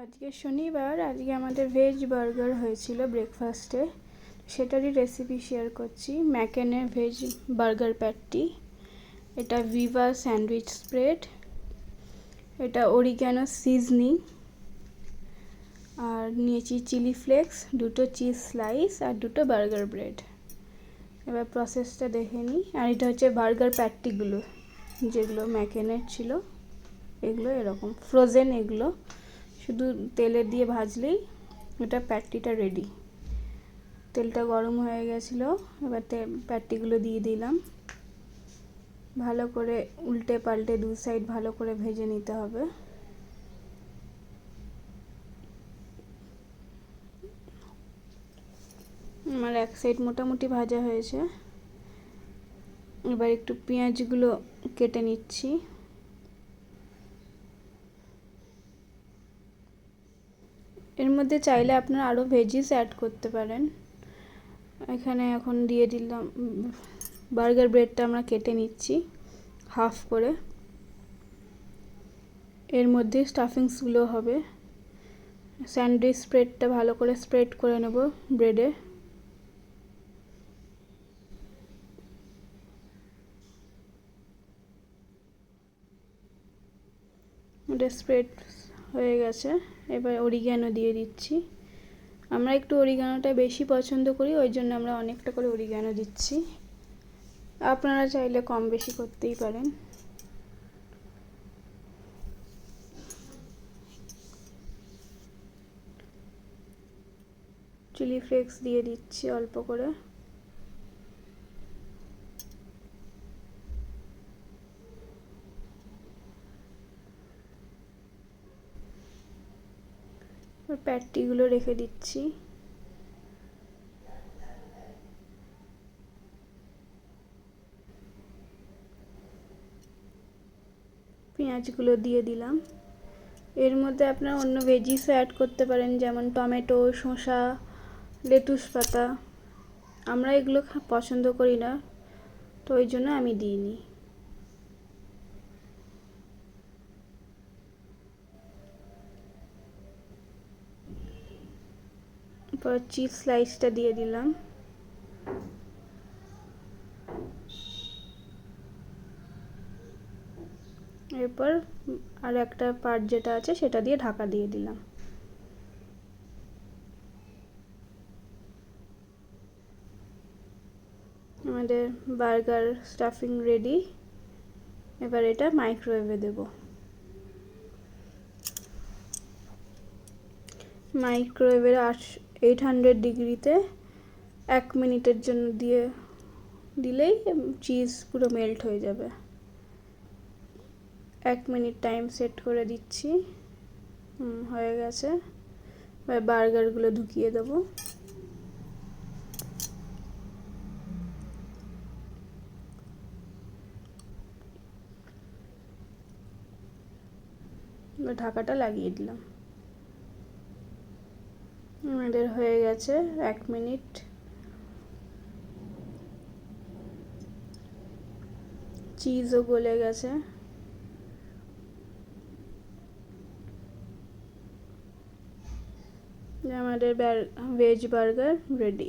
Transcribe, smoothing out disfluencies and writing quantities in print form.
আজকে শনিবার, আজকে আমাদের ভেজ বার্গার হয়েছিল ব্রেকফাস্টে, সেটারই রেসিপি শেয়ার করছি। ম্যাকেনের ভেজ বার্গার প্যাটি, এটা ভিভা স্যান্ডউইচ স্প্রেড, এটা অরিগ্যানো সিজনিং, আর নিয়েছি চিলি ফ্লেক্স, দুটো চিজ স্লাইস আর দুটো বার্গার ব্রেড। এবার প্রসেসটা দেখে নিই। আর এটা হচ্ছে বার্গার প্যাটিগুলো, যেগুলো ম্যাকেনের ছিল, এগুলো এরকম ফ্রোজেন। এগুলো শুধু তেলে দিয়ে ভাজলেই এটা প্যাটিটা রেডি। তেলটা গরম হয়ে গেছিলো, এবার প্যাটিগুলো দিয়ে দিলাম। ভালো করে উল্টে পাল্টে দু সাইড ভালো করে ভেজে নিতে হবে। আমার এক সাইড মোটামুটি ভাজা হয়েছে। এবার একটু পেঁয়াজগুলো কেটে নিচ্ছি। এর মধ্যে চাইলে আপনারা আরও ভেজিস অ্যাড করতে পারেন। এখানে এখন দিয়ে দিলাম বার্গার ব্রেডটা, আমরা কেটে নিচ্ছি হাফ করে। এর মধ্যে স্টাফিংসগুলো হবে। স্যান্ডউইচ স্প্রেডটা ভালো করে স্প্রেড করে নেব ব্রেডে। এটা স্প্রেড হয়ে গেছে। এবার অরিগ্যানো দিয়ে দিচ্ছি। আমরা একটু অরিগ্যানোটা বেশি পছন্দ করি, ওই জন্য আমরা অনেকটা করে অরিগ্যানো দিচ্ছি। আপনারা চাইলে কম বেশি করতেই পারেন। চিলি ফ্লেক্স দিয়ে দিচ্ছি অল্প করে। প্যাটিগুলো রেখে দিচ্ছি। পেঁয়াজগুলো দিয়ে দিলাম। এর মধ্যে আপনারা অন্য ভেজিসও অ্যাড করতে পারেন, যেমন টমেটো, শসা, লেটুস পাতা। আমরা এগুলো পছন্দ করি না, তো ওই জন্য আমি দিইনি। এরপর চিজ স্লাইসটা দিয়ে দিলাম। এরপর আর একটা পার্ট যেটা আছে সেটা দিয়ে ঢাকা দিয়ে দিলাম। আমাদের বার্গার স্টাফিং রেডি। এবার এটা মাইক্রোওয়েভে দেব। মাইক্রোওয়েভের 800 ডিগ্রিতে 1 মিনিটের জন্য দিলেই চিজ পুরো মেল্ট হয়ে যাবে। 1 মিনিট টাইম সেট করে দিচ্ছি। হয়ে গেছে। এবার বার্গারগুলো ঢুকিয়ে দেবো। এবার ঢাকাটা লাগিয়ে দিলাম। আমাদের হয়ে গেছে 1 মিনিট। চিজও গলে গেছে। আমাদের ভেজ বার্গার রেডি।